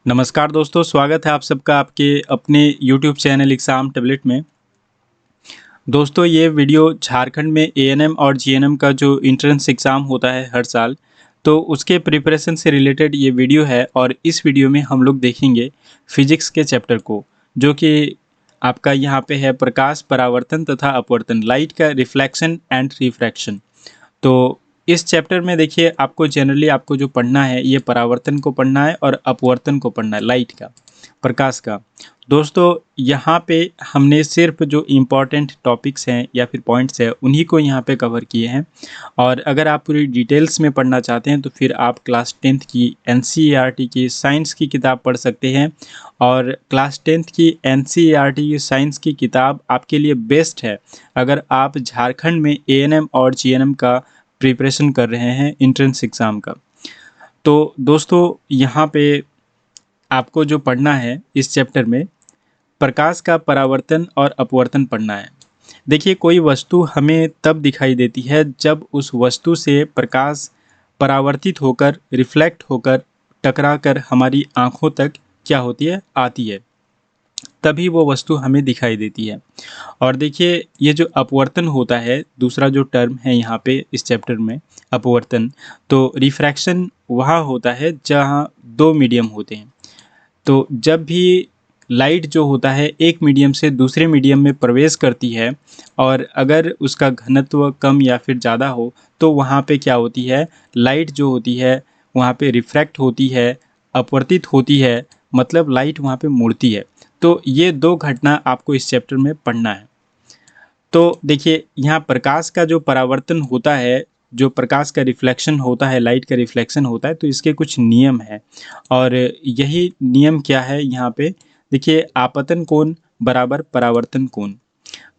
नमस्कार दोस्तों, स्वागत है आप सबका आपके अपने YouTube चैनल एग्ज़ाम टैबलेट में। दोस्तों ये वीडियो झारखंड में एएनएम और जीएनएम का जो एंट्रेंस एग्ज़ाम होता है हर साल, तो उसके प्रिपरेशन से रिलेटेड ये वीडियो है और इस वीडियो में हम लोग देखेंगे फिजिक्स के चैप्टर को, जो कि आपका यहाँ पे है प्रकाश, परावर्तन तथा अपवर्तन, लाइट का रिफ्लेक्शन एंड रिफ्रैक्शन। तो इस चैप्टर में देखिए आपको जनरली आपको जो पढ़ना है ये परावर्तन को पढ़ना है और अपवर्तन को पढ़ना है, लाइट का, प्रकाश का। दोस्तों यहाँ पे हमने सिर्फ जो इम्पॉर्टेंट टॉपिक्स हैं या फिर पॉइंट्स हैं उन्हीं को यहाँ पे कवर किए हैं, और अगर आप पूरी डिटेल्स में पढ़ना चाहते हैं तो फिर आप क्लास 10th की एनसीईआरटी की साइंस की किताब पढ़ सकते हैं। और क्लास 10th की एनसीईआरटी की साइंस की किताब आपके लिए बेस्ट है अगर आप झारखंड में एएनएम और जीएनएम का प्रिपरेशन कर रहे हैं एंट्रेंस एग्ज़ाम का। तो दोस्तों यहाँ पे आपको जो पढ़ना है इस चैप्टर में प्रकाश का परावर्तन और अपवर्तन पढ़ना है। देखिए कोई वस्तु हमें तब दिखाई देती है जब उस वस्तु से प्रकाश परावर्तित होकर, रिफ्लेक्ट होकर, टकरा कर हमारी आँखों तक क्या होती है, आती है, तभी वो वस्तु हमें दिखाई देती है। और देखिए ये जो अपवर्तन होता है, दूसरा जो टर्म है यहाँ पे इस चैप्टर में अपवर्तन, तो रिफ्रैक्शन वहाँ होता है जहाँ दो मीडियम होते हैं। तो जब भी लाइट जो होता है एक मीडियम से दूसरे मीडियम में प्रवेश करती है और अगर उसका घनत्व कम या फिर ज़्यादा हो तो वहाँ पे क्या होती है, लाइट जो होती है वहाँ पे रिफ्रैक्ट होती है, अपवर्तित होती है, मतलब लाइट वहाँ पे मुड़ती है। तो ये दो घटना आपको इस चैप्टर में पढ़ना है। तो देखिए यहाँ प्रकाश का जो परावर्तन होता है, जो प्रकाश का रिफ्लेक्शन होता है, लाइट का रिफ्लेक्शन होता है, तो इसके कुछ नियम हैं। और यही नियम क्या है यहाँ पे देखिए, आपतन कोण बराबर परावर्तन कोण।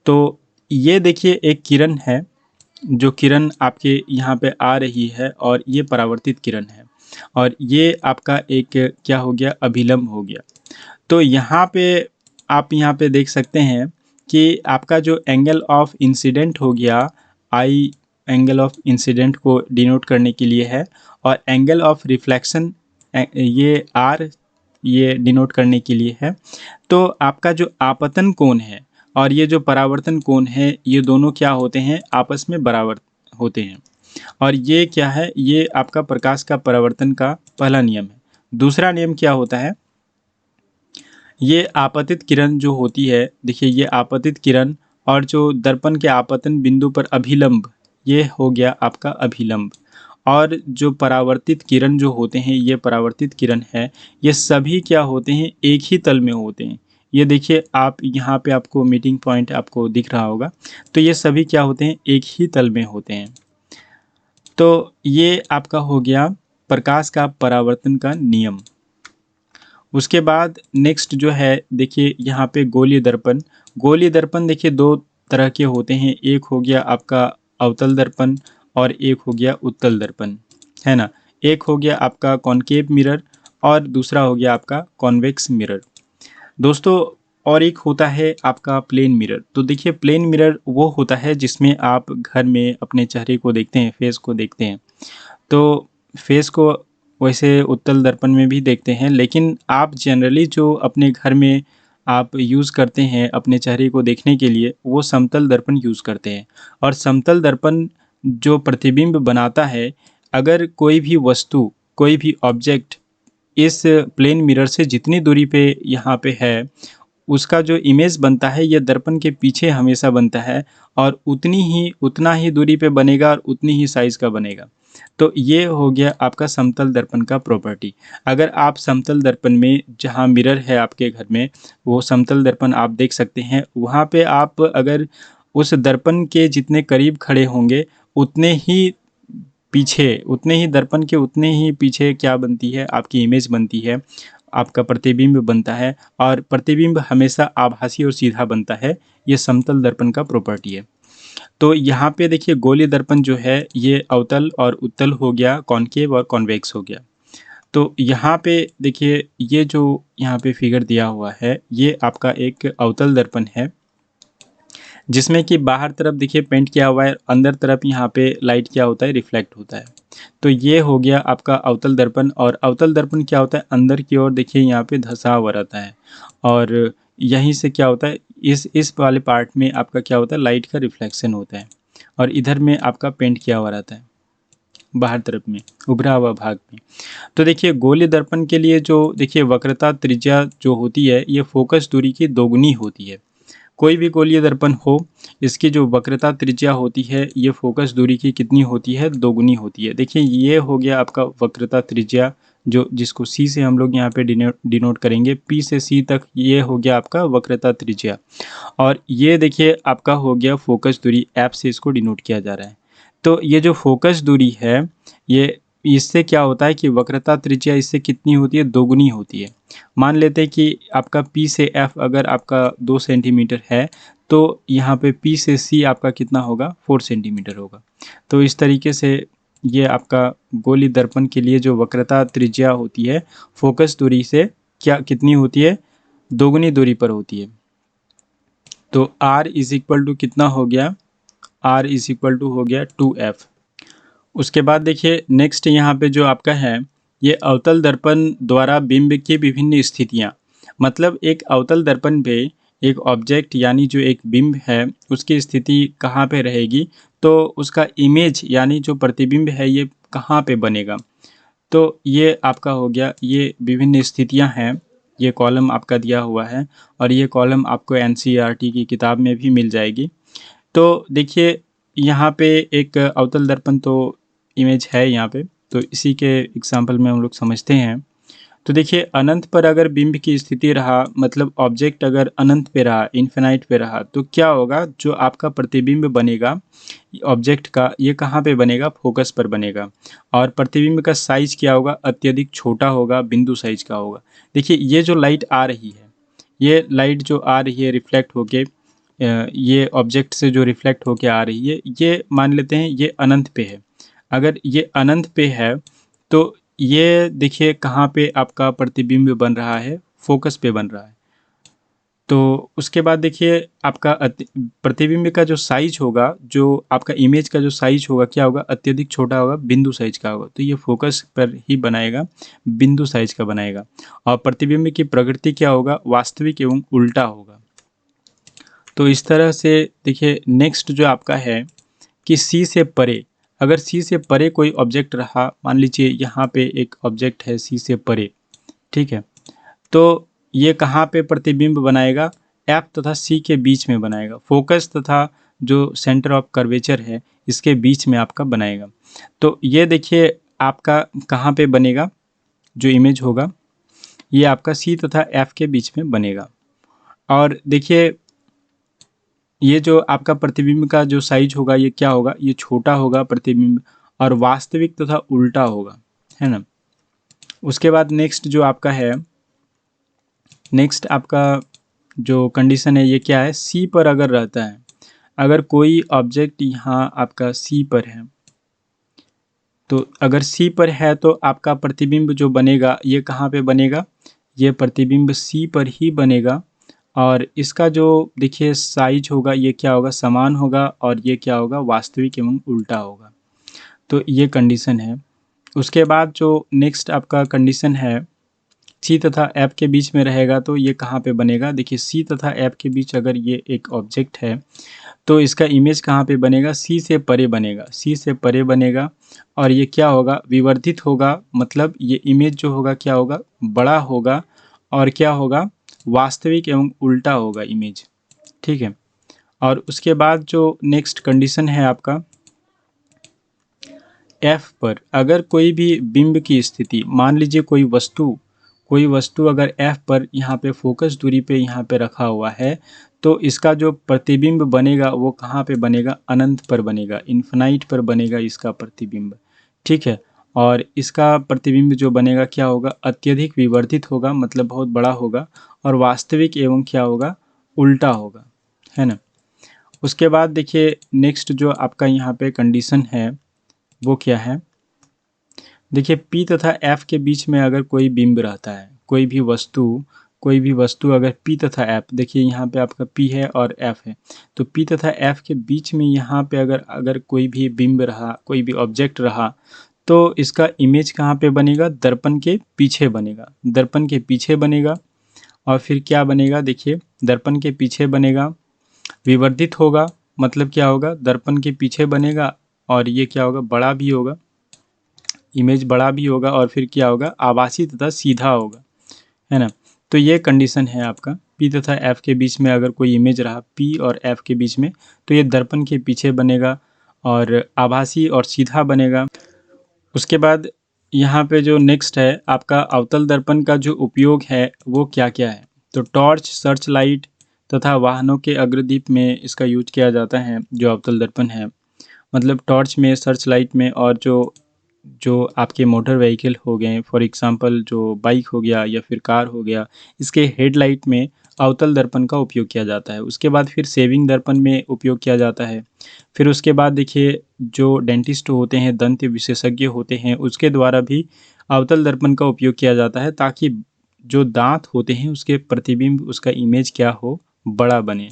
तो ये देखिए एक किरण है, जो किरण आपके यहाँ पे आ रही है और ये परावर्तित किरण है, और ये आपका एक क्या हो गया, अभिलंब हो गया। तो यहाँ पे आप यहाँ पे देख सकते हैं कि आपका जो एंगल ऑफ इंसिडेंट हो गया, आई एंगल ऑफ इंसिडेंट को डिनोट करने के लिए है, और एंगल ऑफ रिफ्लेक्शन ये आर, ये डिनोट करने के लिए है। तो आपका जो आपतन कोण है और ये जो परावर्तन कोण है, ये दोनों क्या होते हैं, आपस में बराबर होते हैं। और ये क्या है, ये आपका प्रकाश का परावर्तन का पहला नियम है। दूसरा नियम क्या होता है, ये आपतित किरण जो होती है, देखिए ये आपतित किरण और जो दर्पण के आपतन बिंदु पर अभिलंब, ये हो गया आपका अभिलंब। और जो परावर्तित किरण जो होते हैं, ये परावर्तित किरण है, ये सभी क्या होते हैं, एक ही तल में होते हैं। ये देखिए आप यहाँ पे आपको मीटिंग पॉइंट आपको दिख रहा होगा, तो ये सभी क्या होते हैं, एक ही तल में होते हैं। तो ये आपका हो गया प्रकाश का परावर्तन का नियम। उसके बाद नेक्स्ट जो है देखिए यहाँ पे गोलीय दर्पण। गोलीय दर्पण देखिए दो तरह के होते हैं, एक हो गया आपका अवतल दर्पण और एक हो गया उत्तल दर्पण, है ना। एक हो गया आपका कॉनकेव मिरर और दूसरा हो गया आपका कॉन्वेक्स मिरर। दोस्तों और एक होता है आपका प्लेन मिरर। तो देखिए प्लेन मिरर वो होता है जिसमें आप घर में अपने चेहरे को देखते हैं, फेस को देखते हैं। तो फेस को वैसे उत्तल दर्पण में भी देखते हैं, लेकिन आप जनरली जो अपने घर में आप यूज़ करते हैं अपने चेहरे को देखने के लिए, वो समतल दर्पण यूज़ करते हैं। और समतल दर्पण जो प्रतिबिंब बनाता है, अगर कोई भी वस्तु, कोई भी ऑब्जेक्ट इस प्लेन मिरर से जितनी दूरी पे यहाँ पे है, उसका जो इमेज बनता है ये दर्पण के पीछे हमेशा बनता है, और उतना ही दूरी पे बनेगा और उतनी ही साइज़ का बनेगा। तो ये हो गया आपका समतल दर्पण का प्रॉपर्टी। अगर आप समतल दर्पण में, जहाँ मिरर है आपके घर में, वो समतल दर्पण आप देख सकते हैं, वहाँ पे आप अगर उस दर्पण के जितने करीब खड़े होंगे, उतने ही पीछे, उतने ही दर्पण के उतने ही पीछे क्या बनती है, आपकी इमेज बनती है, आपका प्रतिबिंब बनता है। और प्रतिबिंब हमेशा आभासी और सीधा बनता है, ये समतल दर्पण का प्रॉपर्टी है। तो यहाँ पे देखिए गोलीय दर्पण जो है ये अवतल और उत्तल हो गया, कॉनकेव और कॉन्वेक्स हो गया। तो यहाँ पे देखिए ये जो यहाँ पे फिगर दिया हुआ है, ये आपका एक अवतल दर्पण है, जिसमें कि बाहर तरफ देखिए पेंट किया हुआ है, अंदर तरफ यहाँ पे लाइट क्या होता है, रिफ्लेक्ट होता है। तो ये हो गया आपका अवतल दर्पण। और अवतल दर्पण क्या होता है, अंदर की ओर देखिए यहाँ पे धंसा हुआ रहता है और यहीं से क्या होता है, इस वाले पार्ट में आपका क्या होता है, लाइट का रिफ्लेक्शन होता है और इधर में आपका पेंट किया हुआ रहता है बाहर तरफ में, उभरा हुआ भाग में। तो देखिए गोलीय दर्पण के लिए जो देखिए वक्रता त्रिज्या जो होती है ये फोकस दूरी की दोगुनी होती है। कोई भी गोलीय दर्पण हो, इसकी जो वक्रता त्रिज्या होती है ये फोकस दूरी की कितनी होती है, दोगुनी होती है। देखिए ये हो गया आपका वक्रता त्रिज्या, जो जिसको सी से हम लोग यहाँ पे डिनोट करेंगे, पी से सी तक ये हो गया आपका वक्रता त्रिज्या। और ये देखिए आपका हो गया फोकस दूरी, एफ से इसको डिनोट किया जा रहा है। तो ये जो फोकस दूरी है ये, इससे क्या होता है कि वक्रता त्रिज्या इससे कितनी होती है, दोगुनी होती है। मान लेते हैं कि आपका P से F अगर आपका 2 सेंटीमीटर है तो यहाँ पे P से C आपका कितना होगा, 4 सेंटीमीटर होगा। तो इस तरीके से ये आपका गोलीय दर्पण के लिए जो वक्रता त्रिज्या होती है फोकस दूरी से क्या कितनी होती है, दोगुनी दूरी पर होती है। तो R इज इक्वल टू कितना हो गया, R इज इक्वल टू हो गया 2F। उसके बाद देखिए नेक्स्ट यहाँ पे जो आपका है, ये अवतल दर्पण द्वारा बिंब की विभिन्न स्थितियाँ। मतलब एक अवतल दर्पण पे एक ऑब्जेक्ट यानी जो एक बिंब है उसकी स्थिति कहाँ पे रहेगी, तो उसका इमेज यानी जो प्रतिबिंब है ये कहाँ पे बनेगा। तो ये आपका हो गया, ये विभिन्न स्थितियाँ हैं, ये कॉलम आपका दिया हुआ है और ये कॉलम आपको NCERT की किताब में भी मिल जाएगी। तो देखिए यहाँ पे एक अवतल दर्पण तो इमेज है यहाँ पे, तो इसी के एग्जाम्पल में हम लोग समझते हैं। तो देखिए अनंत पर अगर बिंब की स्थिति रहा, मतलब ऑब्जेक्ट अगर अनंत पे रहा, इन्फिनाइट पे रहा, तो क्या होगा, जो आपका प्रतिबिंब बनेगा ऑब्जेक्ट का ये कहाँ पे बनेगा, फोकस पर बनेगा। और प्रतिबिंब का साइज क्या होगा, अत्यधिक छोटा होगा, बिंदु साइज का होगा। देखिए ये जो लाइट आ रही है, ये लाइट जो आ रही है रिफ्लेक्ट होके, ये ऑब्जेक्ट से जो रिफ्लेक्ट होके आ रही है, ये मान लेते हैं ये अनंत पे है। अगर ये अनंत पे है तो ये देखिए कहाँ पे आपका प्रतिबिंब बन रहा है, फोकस पे बन रहा है। तो उसके बाद देखिए आपका प्रतिबिंब का जो साइज होगा, जो आपका इमेज का जो साइज होगा क्या होगा, अत्यधिक छोटा होगा, बिंदु साइज का होगा। तो ये फोकस पर ही बनाएगा, बिंदु साइज का बनाएगा। और प्रतिबिंब की प्रकृति क्या होगा, वास्तविक एवं उल्टा होगा। तो इस तरह से देखिए नेक्स्ट जो आपका है कि सी से परे, अगर सी से परे कोई ऑब्जेक्ट रहा, मान लीजिए यहाँ पे एक ऑब्जेक्ट है सी से परे, ठीक है, तो ये कहाँ पे प्रतिबिंब बनाएगा, एफ तथा सी के बीच में बनाएगा, फोकस तथा जो सेंटर ऑफ कर्वेचर है इसके बीच में आपका बनाएगा। तो ये देखिए आपका कहाँ पे बनेगा, जो इमेज होगा ये आपका सी तथा एफ के बीच में बनेगा। और देखिए ये जो आपका प्रतिबिंब का जो साइज होगा ये क्या होगा, ये छोटा होगा प्रतिबिंब और वास्तविक तथा उल्टा होगा, है ना। उसके बाद नेक्स्ट जो आपका है, नेक्स्ट आपका जो कंडीशन है ये क्या है, सी पर अगर रहता है, अगर कोई ऑब्जेक्ट यहाँ आपका सी पर है, तो अगर सी पर है तो आपका प्रतिबिंब जो बनेगा ये कहाँ पे बनेगा, ये प्रतिबिंब सी पर ही बनेगा। और इसका जो देखिए साइज होगा ये क्या होगा, समान होगा, और ये क्या होगा, वास्तविक एवं उल्टा होगा। तो ये कंडीशन है। उसके बाद जो नेक्स्ट आपका कंडीशन है, सी तथा एफ के बीच में रहेगा, तो ये कहाँ पे बनेगा, देखिए सी तथा एफ के बीच अगर ये एक ऑब्जेक्ट है तो इसका इमेज कहाँ पे बनेगा, सी से परे बनेगा, सी से परे बनेगा। और ये क्या होगा, विवर्धित होगा, मतलब ये इमेज जो होगा क्या होगा, बड़ा होगा, और क्या होगा, वास्तविक एवं उल्टा होगा इमेज, ठीक है। और उसके बाद जो नेक्स्ट कंडीशन है आपका, एफ पर अगर कोई भी बिंब की स्थिति, मान लीजिए कोई वस्तु अगर एफ पर यहाँ पे फोकस दूरी पे यहाँ पे रखा हुआ है, तो इसका जो प्रतिबिंब बनेगा वो कहाँ पे बनेगा, अनंत पर बनेगा, इन्फिनाइट पर बनेगा इसका प्रतिबिंब, ठीक है। और इसका प्रतिबिंब जो बनेगा क्या होगा, अत्यधिक विवर्धित होगा, मतलब बहुत बड़ा होगा, और वास्तविक एवं क्या होगा, उल्टा होगा, है ना। उसके बाद देखिए नेक्स्ट जो आपका यहाँ पे कंडीशन है वो क्या है, देखिए P तथा F के बीच में अगर कोई बिंब रहता है, कोई भी वस्तु अगर P तथा F, देखिए यहाँ पे आपका P है और F है, तो P तथा F के बीच में यहाँ पे अगर कोई भी बिंब रहा, कोई भी ऑब्जेक्ट रहा, तो इसका इमेज कहाँ पे बनेगा, दर्पण के पीछे बनेगा, दर्पण के पीछे बनेगा। और फिर क्या बनेगा, देखिए दर्पण के पीछे बनेगा, विवर्धित होगा, मतलब क्या होगा, दर्पण के पीछे बनेगा और ये क्या होगा, बड़ा भी होगा, इमेज बड़ा भी होगा, और फिर क्या होगा, आभासी तथा सीधा होगा, है ना। तो ये कंडीशन है आपका P तथा F के बीच में अगर कोई इमेज रहा P और F के बीच में, तो ये दर्पण के पीछे बनेगा और आभासी और सीधा बनेगा। उसके बाद यहाँ पे जो नेक्स्ट है आपका अवतल दर्पण का जो उपयोग है वो क्या क्या है। तो टॉर्च, सर्च लाइट तथा वाहनों के अग्रदीप में इसका यूज किया जाता है जो अवतल दर्पण है। मतलब टॉर्च में, सर्च लाइट में, और जो जो आपके मोटर व्हीकल हो गए, फॉर एग्जांपल जो बाइक हो गया या फिर कार हो गया, इसके हेडलाइट में अवतल दर्पण का उपयोग किया जाता है। उसके बाद फिर सेविंग दर्पण में उपयोग किया जाता है। फिर उसके बाद देखिए जो डेंटिस्ट होते हैं, दंत विशेषज्ञ होते हैं, उसके द्वारा भी अवतल दर्पण का उपयोग किया जाता है ताकि जो दांत होते हैं उसके प्रतिबिंब, उसका इमेज क्या हो, बड़ा बने।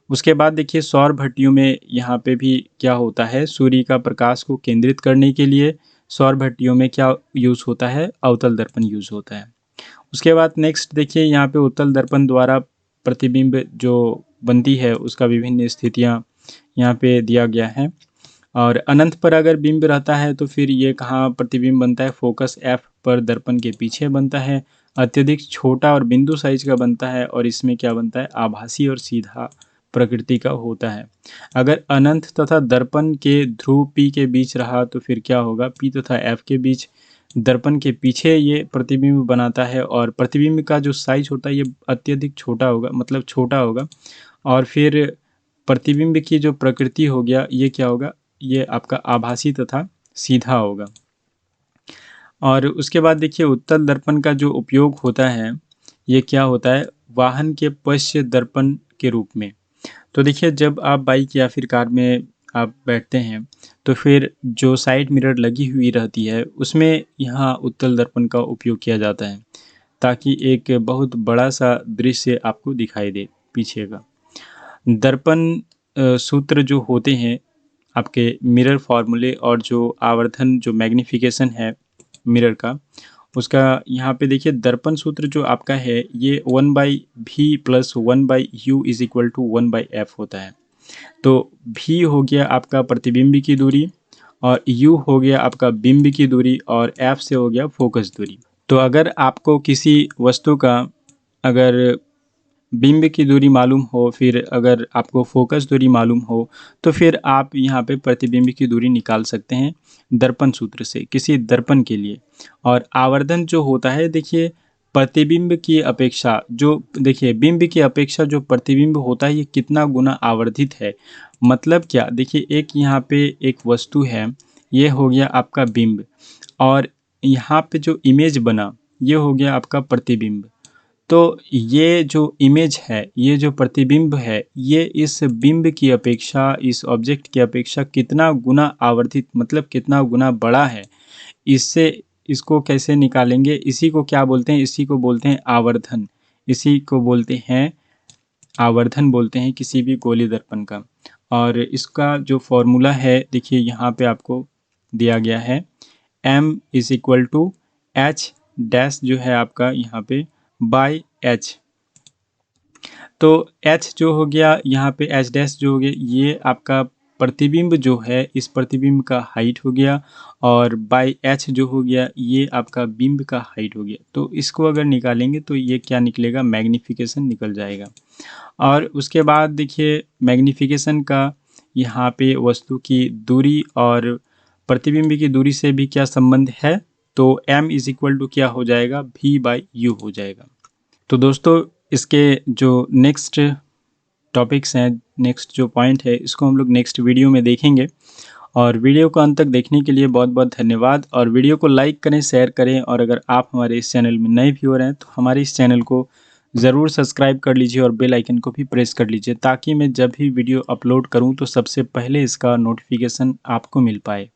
उसके बाद देखिए सौर भट्टियों में यहाँ पे भी क्या होता है, सूर्य का प्रकाश को केंद्रित करने के लिए सौर भट्टियों में क्या यूज़ होता है, अवतल दर्पण यूज़ होता है। उसके बाद नेक्स्ट देखिए यहाँ पे उत्तल दर्पण द्वारा प्रतिबिंब जो बनती है उसका विभिन्न स्थितियाँ यहाँ पे दिया गया है। और अनंत पर अगर बिंब रहता है तो फिर ये कहाँ प्रतिबिंब बनता है, फोकस F पर दर्पण के पीछे बनता है। अत्यधिक छोटा और बिंदु साइज का बनता है और इसमें क्या बनता है, आभासी और सीधा प्रकृति का होता है। अगर अनंत तथा दर्पण के ध्रुव P के बीच रहा तो फिर क्या होगा, P तथा F के बीच दर्पण के पीछे ये प्रतिबिंब बनाता है और प्रतिबिंब का जो साइज होता है ये अत्यधिक छोटा होगा, मतलब छोटा होगा। और फिर प्रतिबिंब की जो प्रकृति हो गया ये क्या होगा, ये आपका आभासी तथा सीधा होगा। और उसके बाद देखिए उत्तल दर्पण का जो उपयोग होता है ये क्या होता है, वाहन के पश्च दर्पण के रूप में। तो देखिए जब आप बाइक या फिर कार में आप बैठते हैं तो फिर जो साइड मिरर लगी हुई रहती है उसमें यहाँ उत्तल दर्पण का उपयोग किया जाता है ताकि एक बहुत बड़ा सा दृश्य आपको दिखाई दे पीछे का। दर्पण सूत्र जो होते हैं आपके मिरर फार्मूले और जो आवर्धन, जो मैग्निफिकेशन है मिरर का, उसका यहाँ पे देखिए दर्पण सूत्र जो आपका है ये 1/v plus 1/u is equal to 1/f होता है। तो v हो गया आपका प्रतिबिंब की दूरी और u हो गया आपका बिंब की दूरी और f से हो गया फोकस दूरी। तो अगर आपको किसी वस्तु का अगर बिंब की दूरी मालूम हो, फिर अगर आपको फोकस दूरी मालूम हो, तो फिर आप यहाँ पे प्रतिबिंब की दूरी निकाल सकते हैं दर्पण सूत्र से किसी दर्पण के लिए। और आवर्धन जो होता है देखिए प्रतिबिंब की अपेक्षा, जो देखिए बिंब की अपेक्षा जो प्रतिबिंब होता है ये कितना गुना आवर्धित है। मतलब क्या, देखिए एक यहाँ पे एक वस्तु है, ये हो गया आपका बिंब, और यहाँ पे जो इमेज बना ये हो गया आपका प्रतिबिंब। तो ये जो इमेज है, ये जो प्रतिबिंब है, ये इस बिंब की अपेक्षा, इस ऑब्जेक्ट की अपेक्षा कितना गुना आवर्धित, मतलब कितना गुना बड़ा है। इससे इसको कैसे निकालेंगे, इसी को क्या बोलते हैं, इसी को बोलते हैं आवर्धन। इसी को बोलते हैं आवर्धन, बोलते हैं किसी भी गोलीय दर्पण का। और इसका जो फॉर्मूला है देखिए यहाँ पे आपको दिया गया है, m is equal to H dash जो है आपका यहाँ पे बाय h। तो h जो हो गया यहाँ पे h डैश जो हो गया ये आपका प्रतिबिंब जो है, इस प्रतिबिंब का हाइट हो गया, और बाय h जो हो गया ये आपका बिंब का हाइट हो गया। तो इसको अगर निकालेंगे तो ये क्या निकलेगा, मैग्निफिकेशन निकल जाएगा। और उसके बाद देखिए मैग्निफिकेशन का यहाँ पे वस्तु की दूरी और प्रतिबिंब की दूरी से भी क्या संबंध है, तो m इज इक्वल टू क्या हो जाएगा, v/u हो जाएगा। तो दोस्तों इसके जो नेक्स्ट टॉपिक्स हैं, नेक्स्ट जो पॉइंट है, इसको हम लोग नेक्स्ट वीडियो में देखेंगे। और वीडियो को अंत तक देखने के लिए बहुत बहुत धन्यवाद। और वीडियो को लाइक करें, शेयर करें, और अगर आप हमारे इस चैनल में नए व्यूअर हैं तो हमारे इस चैनल को ज़रूर सब्सक्राइब कर लीजिए और बेल आइकन को भी प्रेस कर लीजिए ताकि मैं जब भी वीडियो अपलोड करूं तो सबसे पहले इसका नोटिफिकेशन आपको मिल पाए।